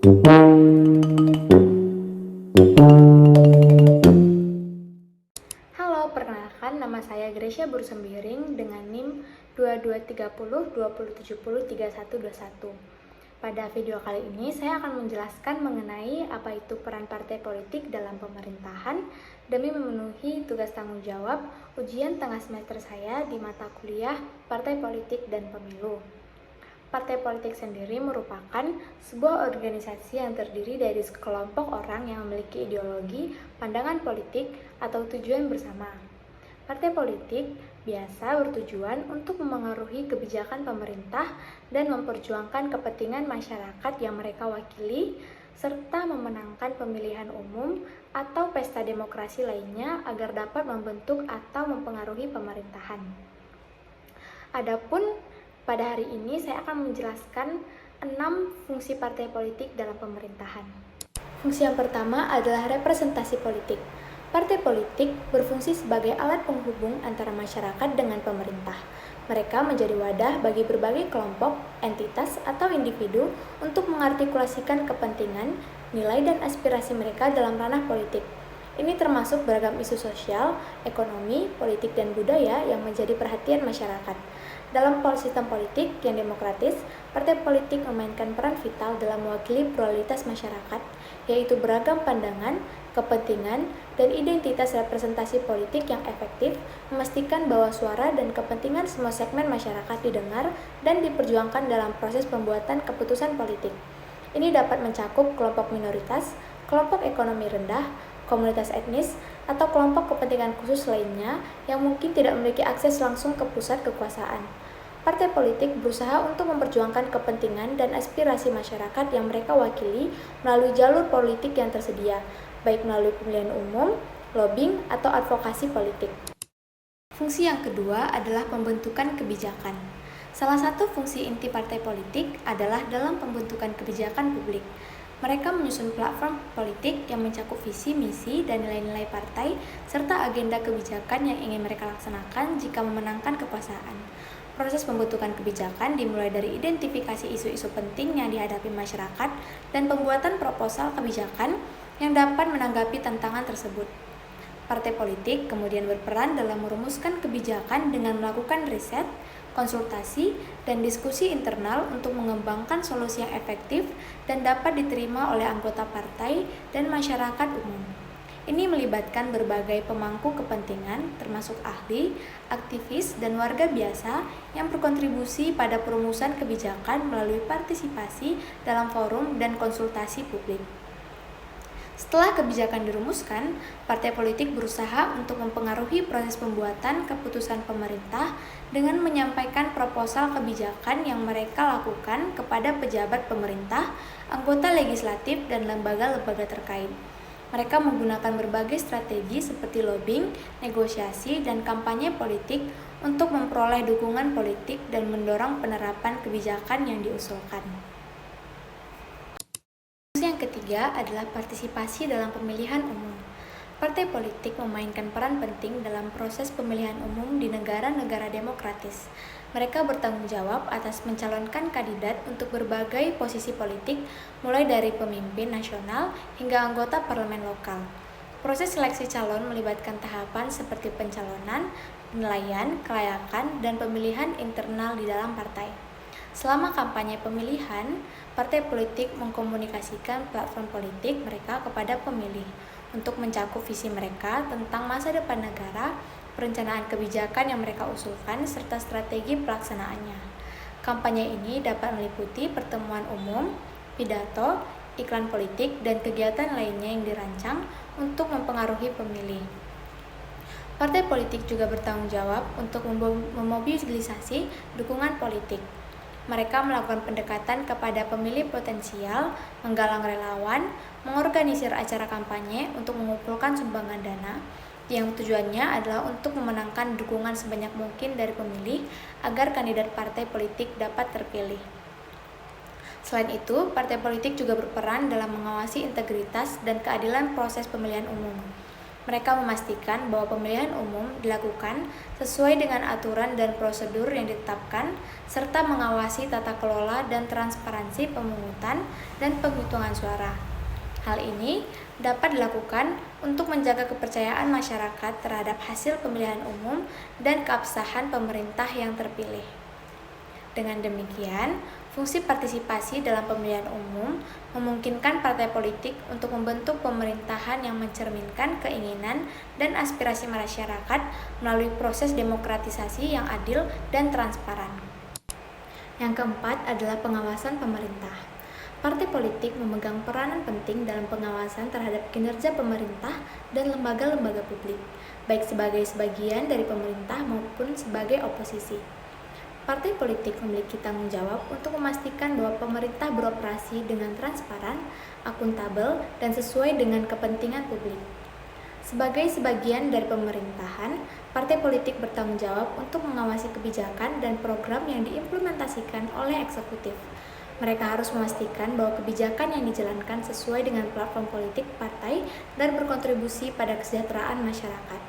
Halo, perkenalkan nama saya Gracia Bursembiring dengan NIM 223020703121. Pada video kali ini saya akan menjelaskan mengenai apa itu peran partai politik dalam pemerintahan demi memenuhi tugas tanggung jawab ujian tengah semester saya di mata kuliah Partai Politik dan Pemilu. Partai politik sendiri merupakan sebuah organisasi yang terdiri dari sekelompok orang yang memiliki ideologi, pandangan politik, atau tujuan bersama. Partai politik biasa bertujuan untuk memengaruhi kebijakan pemerintah dan memperjuangkan kepentingan masyarakat yang mereka wakili, serta memenangkan pemilihan umum atau pesta demokrasi lainnya agar dapat membentuk atau mempengaruhi pemerintahan. Adapun pada hari ini saya akan menjelaskan 6 fungsi partai politik dalam pemerintahan. Fungsi yang pertama adalah representasi politik. Partai politik berfungsi sebagai alat penghubung antara masyarakat dengan pemerintah. Mereka menjadi wadah bagi berbagai kelompok, entitas, atau individu untuk mengartikulasikan kepentingan, nilai, dan aspirasi mereka dalam ranah politik. Ini termasuk beragam isu sosial, ekonomi, politik, dan budaya yang menjadi perhatian masyarakat. Dalam sistem politik yang demokratis, partai politik memainkan peran vital dalam mewakili pluralitas masyarakat, yaitu beragam pandangan, kepentingan, dan identitas representasi politik yang efektif, memastikan bahwa suara dan kepentingan semua segmen masyarakat didengar dan diperjuangkan dalam proses pembuatan keputusan politik. Ini dapat mencakup kelompok minoritas, kelompok ekonomi rendah, komunitas etnis, atau kelompok kepentingan khusus lainnya yang mungkin tidak memiliki akses langsung ke pusat kekuasaan. Partai politik berusaha untuk memperjuangkan kepentingan dan aspirasi masyarakat yang mereka wakili melalui jalur politik yang tersedia, baik melalui pemilihan umum, lobbying, atau advokasi politik. Fungsi yang kedua adalah pembentukan kebijakan. Salah satu fungsi inti partai politik adalah dalam pembentukan kebijakan publik. Mereka menyusun platform politik yang mencakup visi, misi, dan nilai-nilai partai, serta agenda kebijakan yang ingin mereka laksanakan jika memenangkan kekuasaan. Proses pembentukan kebijakan dimulai dari identifikasi isu-isu penting yang dihadapi masyarakat dan pembuatan proposal kebijakan yang dapat menanggapi tantangan tersebut. Partai politik kemudian berperan dalam merumuskan kebijakan dengan melakukan riset, konsultasi, dan diskusi internal untuk mengembangkan solusi yang efektif dan dapat diterima oleh anggota partai dan masyarakat umum. Ini melibatkan berbagai pemangku kepentingan, termasuk ahli, aktivis, dan warga biasa yang berkontribusi pada perumusan kebijakan melalui partisipasi dalam forum dan konsultasi publik. Setelah kebijakan dirumuskan, partai politik berusaha untuk mempengaruhi proses pembuatan keputusan pemerintah dengan menyampaikan proposal kebijakan yang mereka lakukan kepada pejabat pemerintah, anggota legislatif, dan lembaga-lembaga terkait. Mereka menggunakan berbagai strategi seperti lobbying, negosiasi, dan kampanye politik untuk memperoleh dukungan politik dan mendorong penerapan kebijakan yang diusulkan. Yang ketiga adalah partisipasi dalam pemilihan umum. Partai politik memainkan peran penting dalam proses pemilihan umum di negara-negara demokratis. Mereka bertanggung jawab atas mencalonkan kandidat untuk berbagai posisi politik, mulai dari pemimpin nasional hingga anggota parlemen lokal. Proses seleksi calon melibatkan tahapan seperti pencalonan, penilaian, kelayakan, dan pemilihan internal di dalam partai. Selama kampanye pemilihan, partai politik mengkomunikasikan platform politik mereka kepada pemilih untuk mencakup visi mereka tentang masa depan negara, perencanaan kebijakan yang mereka usulkan, serta strategi pelaksanaannya. Kampanye ini dapat meliputi pertemuan umum, pidato, iklan politik, dan kegiatan lainnya yang dirancang untuk mempengaruhi pemilih. Partai politik juga bertanggung jawab untuk memobilisasi dukungan politik. Mereka melakukan pendekatan kepada pemilih potensial, menggalang relawan, mengorganisir acara kampanye untuk mengumpulkan sumbangan dana, yang tujuannya adalah untuk memenangkan dukungan sebanyak mungkin dari pemilih agar kandidat partai politik dapat terpilih. Selain itu, partai politik juga berperan dalam mengawasi integritas dan keadilan proses pemilihan umum. Mereka memastikan bahwa pemilihan umum dilakukan sesuai dengan aturan dan prosedur yang ditetapkan, serta mengawasi tata kelola dan transparansi pemungutan dan penghitungan suara. Hal ini dapat dilakukan untuk menjaga kepercayaan masyarakat terhadap hasil pemilihan umum dan keabsahan pemerintah yang terpilih. Dengan demikian, fungsi partisipasi dalam pemilihan umum memungkinkan partai politik untuk membentuk pemerintahan yang mencerminkan keinginan dan aspirasi masyarakat melalui proses demokratisasi yang adil dan transparan. Yang keempat adalah pengawasan pemerintah. Partai politik memegang peranan penting dalam pengawasan terhadap kinerja pemerintah dan lembaga-lembaga publik, baik sebagai sebagian dari pemerintah maupun sebagai oposisi. Partai politik memiliki tanggung jawab untuk memastikan bahwa pemerintah beroperasi dengan transparan, akuntabel, dan sesuai dengan kepentingan publik. Sebagai sebagian dari pemerintahan, partai politik bertanggung jawab untuk mengawasi kebijakan dan program yang diimplementasikan oleh eksekutif. Mereka harus memastikan bahwa kebijakan yang dijalankan sesuai dengan platform politik partai dan berkontribusi pada kesejahteraan masyarakat.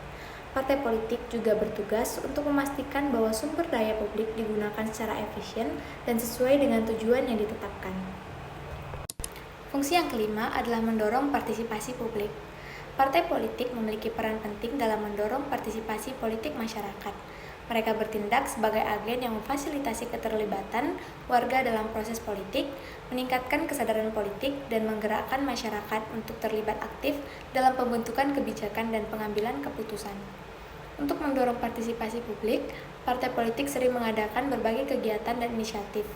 Partai politik juga bertugas untuk memastikan bahwa sumber daya publik digunakan secara efisien dan sesuai dengan tujuan yang ditetapkan. Fungsi yang kelima adalah mendorong partisipasi publik. Partai politik memiliki peran penting dalam mendorong partisipasi politik masyarakat. Mereka bertindak sebagai agen yang memfasilitasi keterlibatan warga dalam proses politik, meningkatkan kesadaran politik, dan menggerakkan masyarakat untuk terlibat aktif dalam pembentukan kebijakan dan pengambilan keputusan. Untuk mendorong partisipasi publik, partai politik sering mengadakan berbagai kegiatan dan inisiatif.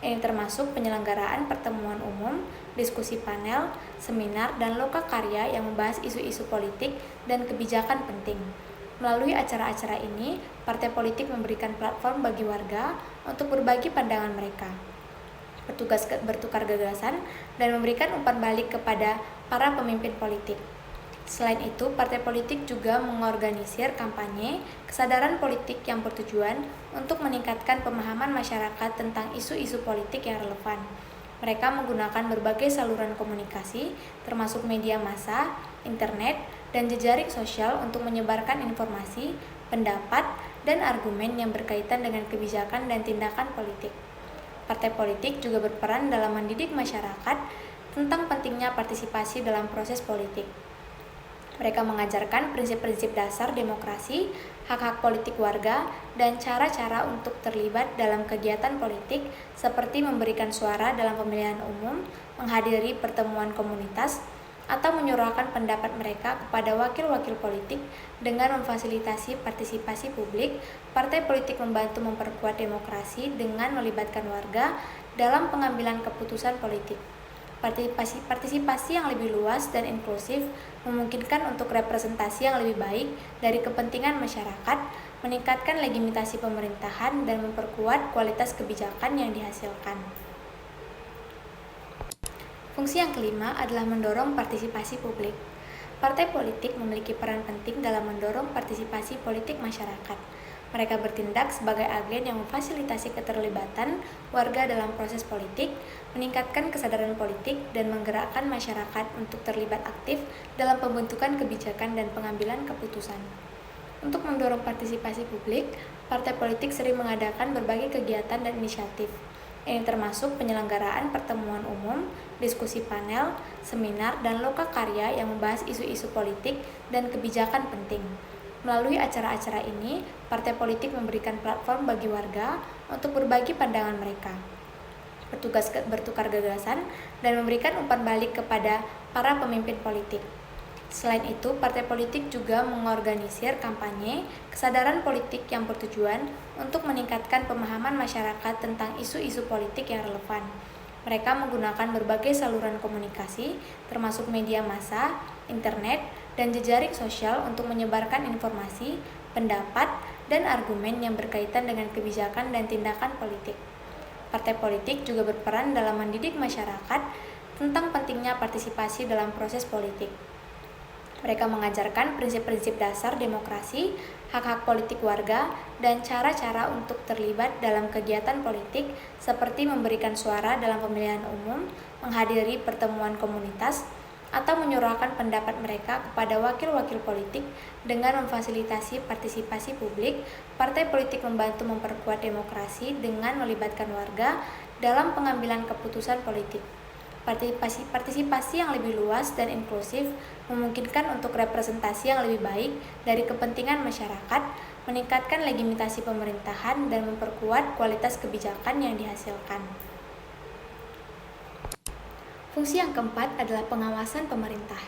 Ini termasuk penyelenggaraan pertemuan umum, diskusi panel, seminar, dan lokakarya yang membahas isu-isu politik dan kebijakan penting. Melalui acara-acara ini, partai politik memberikan platform bagi warga untuk berbagi pandangan mereka, bertukar gagasan, dan memberikan umpan balik kepada para pemimpin politik. Selain itu, partai politik juga mengorganisir kampanye kesadaran politik yang bertujuan untuk meningkatkan pemahaman masyarakat tentang isu-isu politik yang relevan. Mereka menggunakan berbagai saluran komunikasi, termasuk media massa, internet, dan jejaring sosial untuk menyebarkan informasi, pendapat, dan argumen yang berkaitan dengan kebijakan dan tindakan politik. Partai politik juga berperan dalam mendidik masyarakat tentang pentingnya partisipasi dalam proses politik. Mereka mengajarkan prinsip-prinsip dasar demokrasi, hak-hak politik warga, dan cara-cara untuk terlibat dalam kegiatan politik seperti memberikan suara dalam pemilihan umum, menghadiri pertemuan komunitas, atau menyuarakan pendapat mereka kepada wakil-wakil politik. Dengan memfasilitasi partisipasi publik, partai politik membantu memperkuat demokrasi dengan melibatkan warga dalam pengambilan keputusan politik. Partisipasi yang lebih luas dan inklusif memungkinkan untuk representasi yang lebih baik dari kepentingan masyarakat, meningkatkan legitimasi pemerintahan, dan memperkuat kualitas kebijakan yang dihasilkan. Fungsi yang kelima adalah mendorong partisipasi publik. Partai politik memiliki peran penting dalam mendorong partisipasi politik masyarakat. Mereka bertindak sebagai agen yang memfasilitasi keterlibatan warga dalam proses politik, meningkatkan kesadaran politik, dan menggerakkan masyarakat untuk terlibat aktif dalam pembentukan kebijakan dan pengambilan keputusan. Untuk mendorong partisipasi publik, partai politik sering mengadakan berbagai kegiatan dan inisiatif. Ini termasuk penyelenggaraan pertemuan umum, diskusi panel, seminar, dan lokakarya yang membahas isu-isu politik dan kebijakan penting. Melalui acara-acara ini, partai politik memberikan platform bagi warga untuk berbagi pandangan mereka, bertukar gagasan, dan memberikan umpan balik kepada para pemimpin politik. Selain itu, partai politik juga mengorganisir kampanye kesadaran politik yang bertujuan untuk meningkatkan pemahaman masyarakat tentang isu-isu politik yang relevan. Mereka menggunakan berbagai saluran komunikasi, termasuk media massa, internet, dan jejaring sosial untuk menyebarkan informasi, pendapat, dan argumen yang berkaitan dengan kebijakan dan tindakan politik. Partai politik juga berperan dalam mendidik masyarakat tentang pentingnya partisipasi dalam proses politik. Mereka mengajarkan prinsip-prinsip dasar demokrasi, hak-hak politik warga, dan cara-cara untuk terlibat dalam kegiatan politik seperti memberikan suara dalam pemilihan umum, menghadiri pertemuan komunitas, atau menyuarakan pendapat mereka kepada wakil-wakil politik dengan memfasilitasi partisipasi publik. Partai politik membantu memperkuat demokrasi dengan melibatkan warga dalam pengambilan keputusan politik. Partisipasi yang lebih luas dan inklusif memungkinkan untuk representasi yang lebih baik dari kepentingan masyarakat, meningkatkan legitimasi pemerintahan, dan memperkuat kualitas kebijakan yang dihasilkan. Fungsi yang keempat adalah pengawasan pemerintah.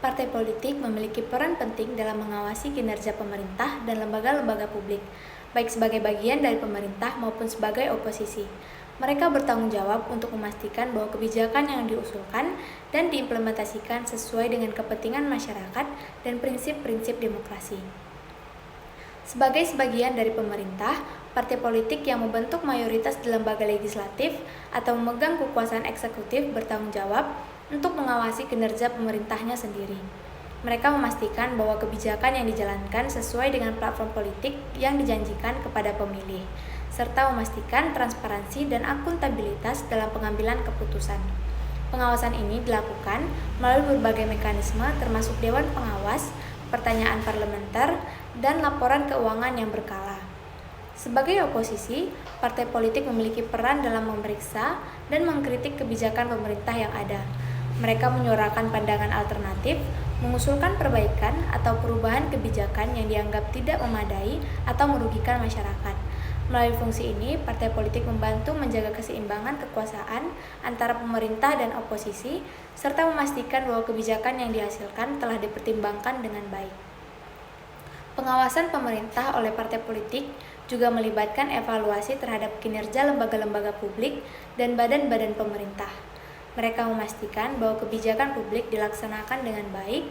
Partai politik memiliki peran penting dalam mengawasi kinerja pemerintah dan lembaga-lembaga publik, baik sebagai bagian dari pemerintah maupun sebagai oposisi. Mereka bertanggung jawab untuk memastikan bahwa kebijakan yang diusulkan dan diimplementasikan sesuai dengan kepentingan masyarakat dan prinsip-prinsip demokrasi. Sebagai sebagian dari pemerintah, partai politik yang membentuk mayoritas di lembaga legislatif atau memegang kekuasaan eksekutif bertanggung jawab untuk mengawasi kinerja pemerintahnya sendiri. Mereka memastikan bahwa kebijakan yang dijalankan sesuai dengan platform politik yang dijanjikan kepada pemilih, serta memastikan transparansi dan akuntabilitas dalam pengambilan keputusan. Pengawasan ini dilakukan melalui berbagai mekanisme termasuk Dewan Pengawas, pertanyaan parlementer, dan laporan keuangan yang berkala. Sebagai oposisi, partai politik memiliki peran dalam memeriksa dan mengkritik kebijakan pemerintah yang ada. Mereka menyuarakan pandangan alternatif, mengusulkan perbaikan atau perubahan kebijakan yang dianggap tidak memadai atau merugikan masyarakat. Melalui fungsi ini, partai politik membantu menjaga keseimbangan kekuasaan antara pemerintah dan oposisi, serta memastikan bahwa kebijakan yang dihasilkan telah dipertimbangkan dengan baik. Pengawasan pemerintah oleh partai politik juga melibatkan evaluasi terhadap kinerja lembaga-lembaga publik dan badan-badan pemerintah. Mereka memastikan bahwa kebijakan publik dilaksanakan dengan baik,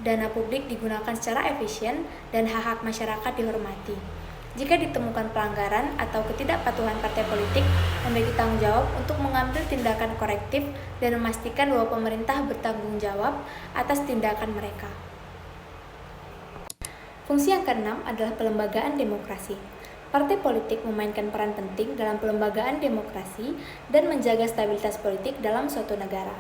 dana publik digunakan secara efisien, dan hak-hak masyarakat dihormati. Jika ditemukan pelanggaran atau ketidakpatuhan, partai politik memiliki tanggung jawab untuk mengambil tindakan korektif dan memastikan bahwa pemerintah bertanggung jawab atas tindakan mereka. Fungsi yang keenam adalah pelembagaan demokrasi. Partai politik memainkan peran penting dalam pelembagaan demokrasi dan menjaga stabilitas politik dalam suatu negara.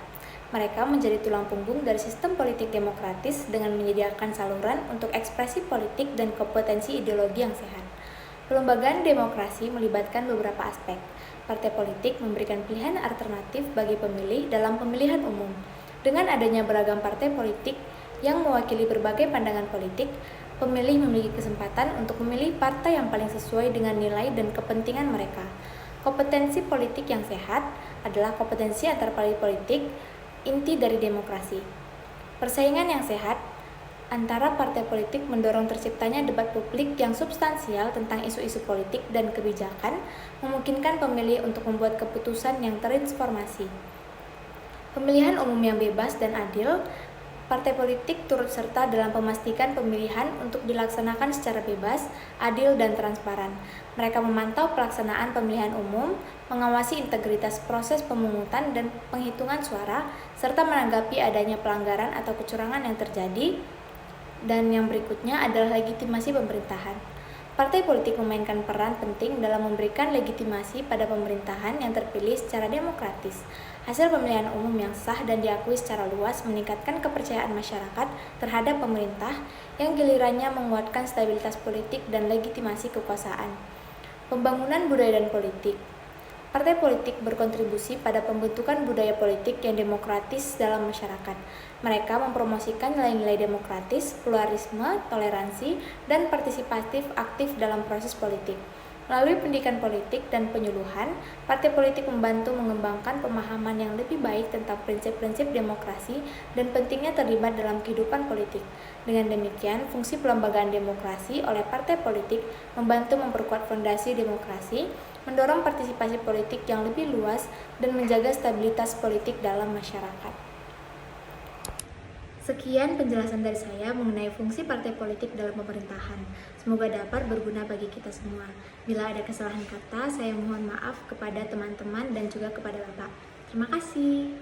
Mereka menjadi tulang punggung dari sistem politik demokratis dengan menyediakan saluran untuk ekspresi politik dan kompetensi ideologi yang sehat. Pelembagaan demokrasi melibatkan beberapa aspek. Partai politik memberikan pilihan alternatif bagi pemilih dalam pemilihan umum. Dengan adanya beragam partai politik yang mewakili berbagai pandangan politik, pemilih memiliki kesempatan untuk memilih partai yang paling sesuai dengan nilai dan kepentingan mereka. Kompetensi politik yang sehat adalah kompetensi antar partai politik, inti dari demokrasi. Persaingan yang sehat antara partai politik mendorong terciptanya debat publik yang substansial tentang isu-isu politik dan kebijakan, memungkinkan pemilih untuk membuat keputusan yang terinformasi. Pemilihan umum yang bebas dan adil. Partai politik turut serta dalam memastikan pemilihan untuk dilaksanakan secara bebas, adil, dan transparan. Mereka memantau pelaksanaan pemilihan umum, mengawasi integritas proses pemungutan dan penghitungan suara, serta menanggapi adanya pelanggaran atau kecurangan yang terjadi. Dan yang berikutnya adalah legitimasi pemerintahan. Partai politik memainkan peran penting dalam memberikan legitimasi pada pemerintahan yang terpilih secara demokratis. Hasil pemilihan umum yang sah dan diakui secara luas meningkatkan kepercayaan masyarakat terhadap pemerintah, yang gilirannya menguatkan stabilitas politik dan legitimasi kekuasaan. Pembangunan budaya dan politik. Partai politik berkontribusi pada pembentukan budaya politik yang demokratis dalam masyarakat. Mereka mempromosikan nilai-nilai demokratis, pluralisme, toleransi, dan partisipatif aktif dalam proses politik. Melalui pendidikan politik dan penyuluhan, partai politik membantu mengembangkan pemahaman yang lebih baik tentang prinsip-prinsip demokrasi dan pentingnya terlibat dalam kehidupan politik. Dengan demikian, fungsi pelembagaan demokrasi oleh partai politik membantu memperkuat fondasi demokrasi, mendorong partisipasi politik yang lebih luas, dan menjaga stabilitas politik dalam masyarakat. Sekian penjelasan dari saya mengenai fungsi partai politik dalam pemerintahan. Semoga dapat berguna bagi kita semua. Bila ada kesalahan kata, saya mohon maaf kepada teman-teman dan juga kepada Bapak. Terima kasih.